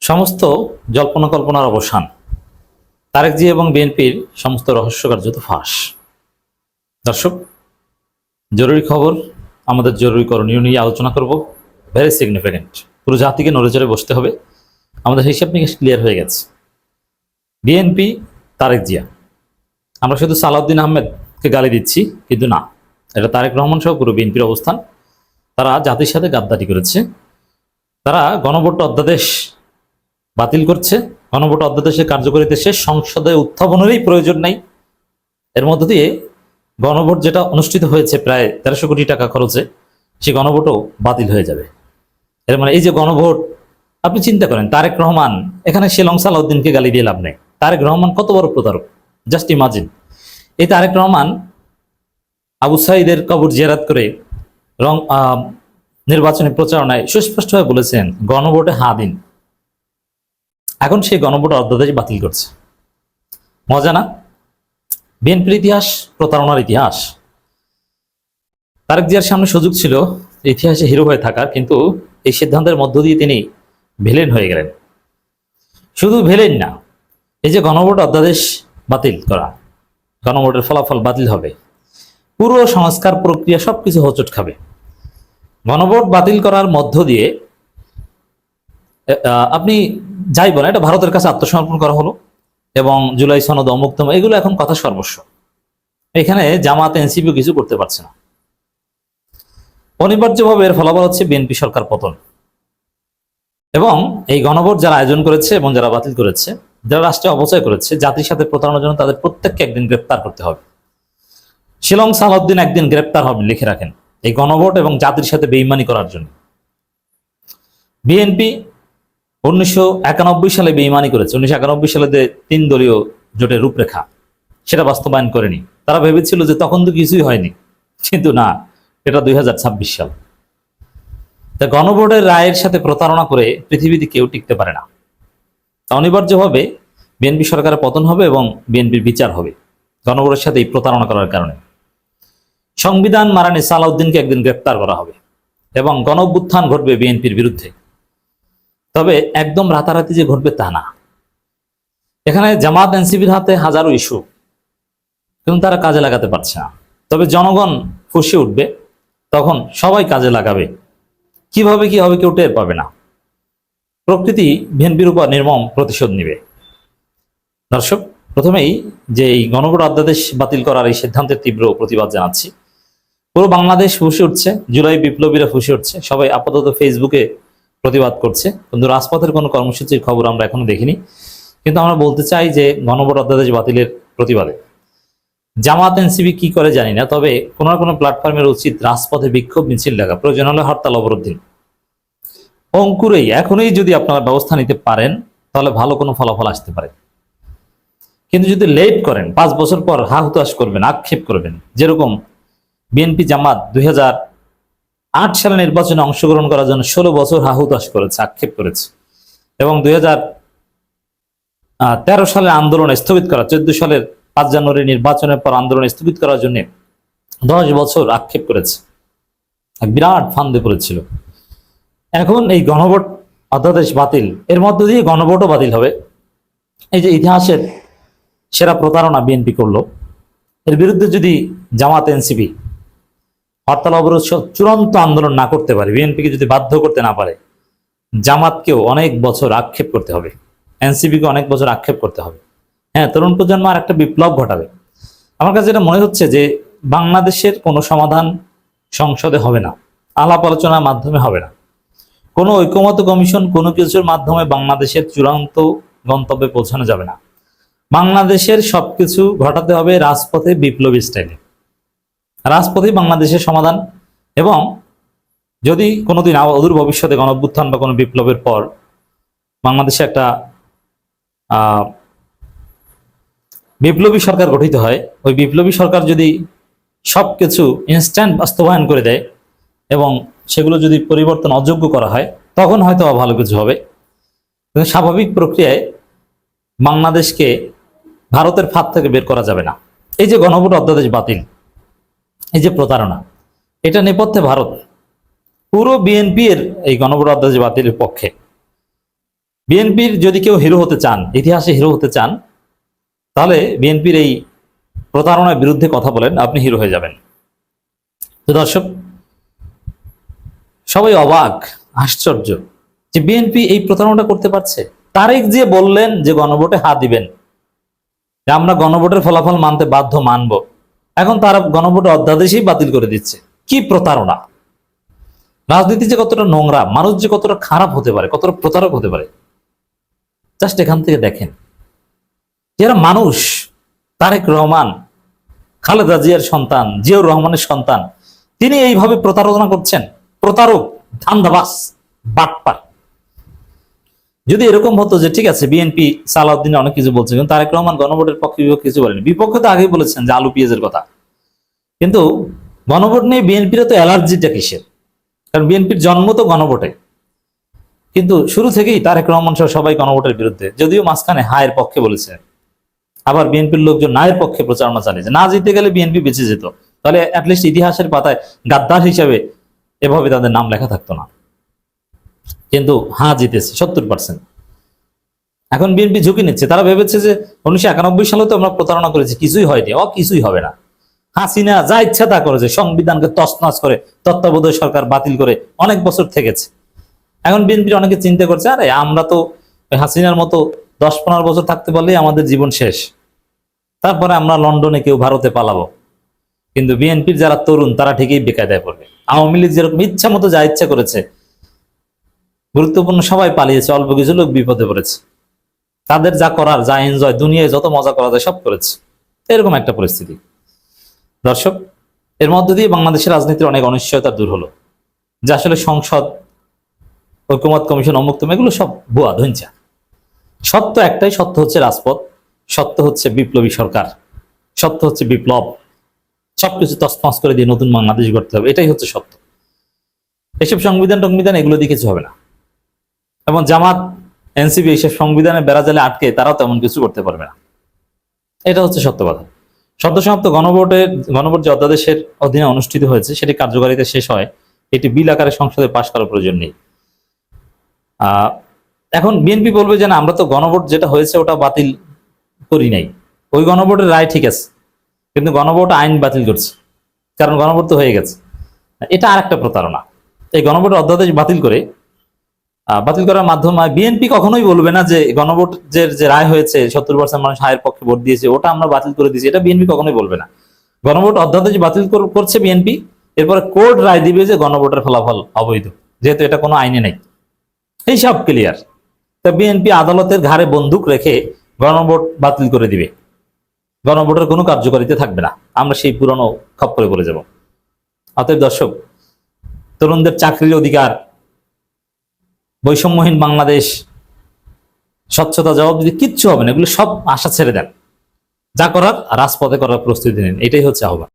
সমস্ত জল্পনা কল্পনার অবসান, তারেক জি এবং বিএনপির সমস্ত রহস্য কার্যত ফাঁস। দর্শক, জরুরি খবর, আমাদের জরুরি করণীয় নিয়ে আলোচনা করব। ভেরি সিগনিফিকেন্ট, পুরো জাতিকে নড়েচড়ে বসতে হবে। আমাদের হিসাব নিকাশ ক্লিয়ার হয়ে গেছে। বিএনপি, তারেক জিয়া, আমরা শুধু সালাউদ্দিন আহমেদকে গালি দিচ্ছি, কিন্তু না, এটা তারেক রহমান সহ পুরো বিএনপির অবস্থান। তারা জাতির সাথে গাদ্দারি করেছে। তারা গণভোট অধ্যাদেশ বাতিল করছে। গণভোট অধ্যাদেশের কার্যকরিতা শেষ, সংসদে উত্থাপনেরই প্রয়োজন নাই। এর মধ্য দিয়ে গণভোট যেটা অনুষ্ঠিত হয়েছে প্রায় 1300 কোটি টাকা খরচে, সেই গণভোটও বাতিল হয়ে যাবে। এর মানে এই যে গণভোট, আপনি চিন্তা করেন, তারেক রহমান এখানে শিলং সালাউদ্দিনকে গালি দিয়ে লাভ নেই। তারেক রহমান কত বড় প্রতারক, জাস্ট ইমাজিন। এই তারেক রহমান আবু সাইদের কবর জিয়ারত করে নির্বাচনী প্রচারণায় সুস্পষ্টভাবে বলেছেন গণভোটে হা দিন। এখন সেই গণভোট অধ্যাদেশ বাতিল করছে। মজা না? বিএনপির ইতিহাস প্রতারণার ইতিহাস। তারেক জিয়ার সামনে সুযোগ ছিল ইতিহাসে হিরো হয়ে থাকার, কিন্তু এই সিদ্ধান্তের মধ্য দিয়ে তিনি ভিলেন হয়ে গেলেন। শুধু ভিলেন না, এই যে গণভোট অধ্যাদেশ বাতিল করা, গণভোটের ফলাফল বাতিল হবে, পুরো সংস্কার প্রক্রিয়া সবকিছু হোঁচট খাবে। গণভোট বাতিল করার মধ্য দিয়ে আপনি যাই বলেন, এটা ভারতের কাছে আত্মসমর্পণ করা হলো এবং জুলাই সনদ অমুক্তম, এগুলো এখন কথা সর্বস্ব। এখানে জামাত এনসিপিও কিছু করতে পারছে না। অনিবার্যভাবে এর ফলাফল হচ্ছে বিএনপি সরকার পতন। এবং এই গণভোট যারা আয়োজন করেছে এবং যারা বাতিল করেছে, যারা রাষ্ট্রে অপচয় করেছে, জাতির সাথে প্রতারণার জন্য তাদের প্রত্যেককে একদিন গ্রেপ্তার করতে হবে। শিলং সালাউদ্দিন একদিন গ্রেপ্তার হবে, লিখে রাখেন, এই গণভোট এবং জাতির সাথে বেইমানি করার জন্য। বিএনপি 1991 সালে বেইমানি করেছে। 1991 সালে যে 3 দলীয় জোটের রূপরেখা, সেটা বাস্তবায়ন করেনি। তারা ভেবেছিল যে তখন তো কিছুই হয়নি, কিন্তু না, এটা 2026 সাল। তা গণভোটের রায়ের সাথে প্রতারণা করে পৃথিবীতে কেউ টিকতে পারে না। অনিবার্যভাবে বিএনপি সরকারের পতন হবে এবং বিএনপির বিচার হবে গণভোটের সাথে এই প্রতারণা করার কারণে। সংবিধান মারানি সালাউদ্দিনকে একদিন গ্রেপ্তার করা হবে এবং গণঅভ্যুত্থান ঘটবে বিএনপির বিরুদ্ধে। তবে একদম রাতারাতি যে ঘটবে তা না। এখানে জামাত এনসিপির হাতে হাজারো ইস্যু, কিন্তু তারা কাজে লাগাতে পারছে না। তবে জনগণ ফুঁসে উঠবে, তখন সবাই কাজে লাগাবে। কিভাবে কি হবে কেউ টের পাবে না। প্রকৃতি বিএনপির উপর নির্মম প্রতিশোধ নিবে। দর্শক, প্রথমেই যে এই গণভোট অধ্যাদেশ বাতিল করার এই সিদ্ধান্তের তীব্র প্রতিবাদ জানাচ্ছি। পুরো বাংলাদেশ ফুঁসে উঠছে, জুলাই বিপ্লবীরা ফুঁসে উঠছে। সবাই আপাতত ফেসবুকে প্রতিবাদ করছে, কিন্তু রাজপথের কোনো কর্মসূচির খবর আমরা এখনো দেখিনি। কিন্তু আমরা বলতে চাই যে গণভোট অধ্যাদেশ বাতিলের প্রতিবাদে জামাত এনসিপি কি করে জানি না, তবে কোনো না কোনো প্ল্যাটফর্মের উচিত রাজপথে বিক্ষোভ মিছিল ডাকা, প্রয়োজন হলে হরতাল অবরোধ দিন। অঙ্কুরেই এখনই যদি আপনারা ব্যবস্থা নিতে পারেন, তাহলে ভালো কোনো ফলাফল আসতে পারে। কিন্তু যদি লেট করেন, 5 বছর পর হা হুতাশ করবেন, আক্ষেপ করবেন। যেরকম বিএনপি জামাত 2008 সালে নির্বাচনে অংশগ্রহণ করার জন্য 16 বছর হা হুতাশ করেছে, আক্ষেপ করেছে, এবং 2013 সালের আন্দোলন স্থগিত করা, 14 সালের 5 জানুয়ারি নির্বাচনের পর আন্দোলন স্থগিত করার জন্য 10 বছর আক্ষেপ করেছে। এক বিরাট ফান্দে পড়েছিল। এখন এই গণভোট অধ্যাদেশ বাতিল, এর মধ্য দিয়ে গণভোটও বাতিল হবে। এই যে ইতিহাসের সেরা প্রতারণা বিএনপি করলো, এর বিরুদ্ধে যদি জামাত এনসিপি হরতাল অবরোধ চূড়ান্ত আন্দোলন না করতে পারে, বিএনপিকে যদি বাধ্য করতে না পারে, জামাতকেও অনেক বছর আক্ষেপ করতে হবে, এনসিপিকে অনেক বছর আক্ষেপ করতে হবে। হ্যাঁ, তরুণ প্রজন্ম আর একটা বিপ্লব ঘটাবে। আমার কাছে এটা মনে হচ্ছে যে বাংলাদেশের কোনো সমাধান সংসদে হবে না, আলাপ আলোচনার মাধ্যমে হবে না, কোনো ঐকমত্য কমিশন কোনো কিছুর মাধ্যমে বাংলাদেশের চূড়ান্ত গন্তব্যে পৌঁছানো যাবে না। বাংলাদেশের সবকিছু ঘটাতে হবে রাজপথে, বিপ্লবী স্টাইলে। রাজপথেই বাংলাদেশের সমাধান। এবং যদি কোনোদিন অদূর ভবিষ্যতে গণঅভ্যুত্থান বা কোনো বিপ্লবের পর বাংলাদেশে একটা বিপ্লবী সরকার গঠিত হয়, ওই বিপ্লবী সরকার যদি সবকিছু ইনস্ট্যান্ট বাস্তবায়ন করে দেয় এবং সেগুলো যদি পরিবর্তন অযোগ্য করা হয়, তখন হয়তো ভালো কিছু হবে। কিন্তু স্বাভাবিক প্রক্রিয়ায় বাংলাদেশকে ভারতের ফাঁদ থেকে বের করা যাবে না। এই যে গণভোট অধ্যাদেশ বাতিল, এই যে প্রতারণা, এটা নেপথ্যে ভারত। পুরো বিএনপি এর এই গণভোট অধ্যাদেশ বাতিলের পক্ষে। বিএনপির যদি কেউ হিরো হতে চান, ইতিহাসে হিরো হতে চান, তাহলে বিএনপির এই প্রতারণার বিরুদ্ধে কথা বলেন, আপনি হিরো হয়ে যাবেন। তো দর্শক, সবাই অবাক, আশ্চর্য যে বিএনপি এই প্রতারণাটা করতে পারছে। তারেক যে বললেন যে গণভোটে হা দিবেন, যে আমরা গণভোটের ফলাফল মানতে বাধ্য, মানব, এখন তারা গণভোটের অধ্যাদেশই বাতিল করে দিচ্ছে। কি প্রতারণা! রাজনীতি যে কতটা নোংরা, মানুষ যে কতটা খারাপ হতে পারে, কতটা প্রতারক হতে পারে, জাস্ট এখান থেকে দেখেন। যারা মানুষ, তারেক রহমান খালেদা জিয়ার সন্তান, জিয়াউর রহমানের সন্তান, তিনি এইভাবে প্রতারণা করছেন। প্রতারক, ধান্দাবাজ, বাটপার। যদি এরকম হতো যে ঠিক আছে বিএনপি সালাউদ্দিন অনেক কিছু বলছে, কিন্তু তারেক রহমান গণভোটের পক্ষে বিপক্ষে কিছু বলেনি। বিপক্ষে তো আগেই বলেছেন যে আলু পেঁয়াজের কথা, কিন্তু গণভোট নিয়ে বিএনপির তো অ্যালার্জিটা কিসের? কারণ বিএনপির জন্ম তো গণভোটে, কিন্তু শুরু থেকেই তারেক রহমান সহ সবাই গণভোটের বিরুদ্ধে। যদিও মাঝখানে হায়ের পক্ষে বলেছে, আবার বিএনপির লোকজন নায়ের পক্ষে প্রচারণা চালিয়েছে। না জিতে গেলে বিএনপি বেঁচে যেত, তাহলে অ্যাটলিস্ট ইতিহাসের পাতায় গাদ্দার হিসাবে এভাবে তাদের নাম লেখা থাকতো না। কিন্তু হ্যাঁ, জিতেছে 70%। এখন বিএনপি ঝুঁকি নিচ্ছে। তারা ভেবেছে যে 1991 সালে তো আমরা প্রতারণা করেছি, কিছুই হয়নি, কিছুই হবে না। হাসিনা যা ইচ্ছা তা করেছে, সংবিধানকে তছনছ করে তত্ত্বাবধায়ক সরকার বাতিল করে অনেক বছর থেকেছে। এখন বিএনপির অনেকে চিন্তা করছে, আরে আমরা তো হাসিনার মতো 10-15 বছর থাকতে পারলেই আমাদের জীবন শেষ, তারপরে আমরা লন্ডনে, কেউ ভারতে পালাবো। কিন্তু বিএনপির যারা তরুণ, তারা ঠিকই বেকায়দায় পড়বে। আওয়ামী লীগ যেরকম ইচ্ছা মতো যা ইচ্ছা করেছে, গুরুত্বপূর্ণ সবাই পালিয়েছে, অল্প কিছু লোক বিপদে পড়েছে। তাদের যা করার, যা এনজয়, দুনিয়ায় যত মজা করা যায় সব করেছে। এরকম একটা পরিস্থিতি। দর্শক, এর মধ্যে দিয়ে বাংলাদেশের রাজনীতির অনেক অনিশ্চয়তা দূর হলো, যে আসলে সংসদ, ঐকমত্য কমিশন, অমুক্ত, এগুলো সব ভুয়া ধঞ্চা। সত্য একটাই, সত্য হচ্ছে রাজপথ, সত্য হচ্ছে বিপ্লবী সরকার, সত্য হচ্ছে বিপ্লব। সবকিছু তছনছ করে দিয়ে নতুন বাংলাদেশ গড়তে হবে, এটাই হচ্ছে সত্য। এসব সংবিধান এগুলো দিয়ে কিছু হবে না। এবং জামাত, এনসিপি এইসব সংবিধানের বেড়াজালে আটকে তারাও তেমন কিছু করতে পারবে না। এটা হচ্ছে সত্য কথা। সদ্য সমাপ্ত গণভোট যে অধ্যাদেশের অধীনে অনুষ্ঠিত হয়েছে, সেটি কার্যকারিতা শেষ হয়। এটি বিল আকারে সংসদে পাশ করার প্রয়োজন নেই। এখন বিএনপি বলবে যে না, আমরা তো গণভোট যেটা হয়েছে ওটা বাতিল করি নাই, ওই গণভোটের রায় ঠিক আছে, কিন্তু গণভোট আইন বাতিল করছে, কারণ গণভোট তো হয়ে গেছে। এটা আর একটা প্রতারণা। এই গণভোটের অধ্যাদেশ বাতিল করার মাধ্যমে বিএনপি কখনোই বলবে না যে গণভোটের যে রায় হয়েছে, 70% মানুষ হায়ের পক্ষে ভোট দিয়েছে, ওটা আমরা বাতিল করে দিয়েছি, এটা বিএনপি কখনোই বলবে না। গণভোট অধ্যাদেশ বাতিল করছে বিএনপি, এরপরে কোর্ট রায় দিবে যে গণভোটের ফলাফল অবৈধ, যেহেতু এটা কোনো আইনে নেই। এই সব ক্লিয়ার। তো বিএনপি আদালতের ঘাড়ে বন্দুক রেখে গণভোট বাতিল করে দিবে, গণভোটের কোনো কার্যকারিতা থাকবে না, আমরা সেই পুরনো খপ্পরে পড়ে যাব। অতএব দর্শক, তরুণদের চাকরির অধিকার, বৈষম্যহীন বাংলাদেশ, স্বচ্ছতা, জবাবদিহি, কিচ্ছু হবে না। এগুলো সব আশা ছেড়ে দেন। যা করার রাজপথে করার প্রস্তুতি নিন, এটাই হচ্ছে আহ্বান।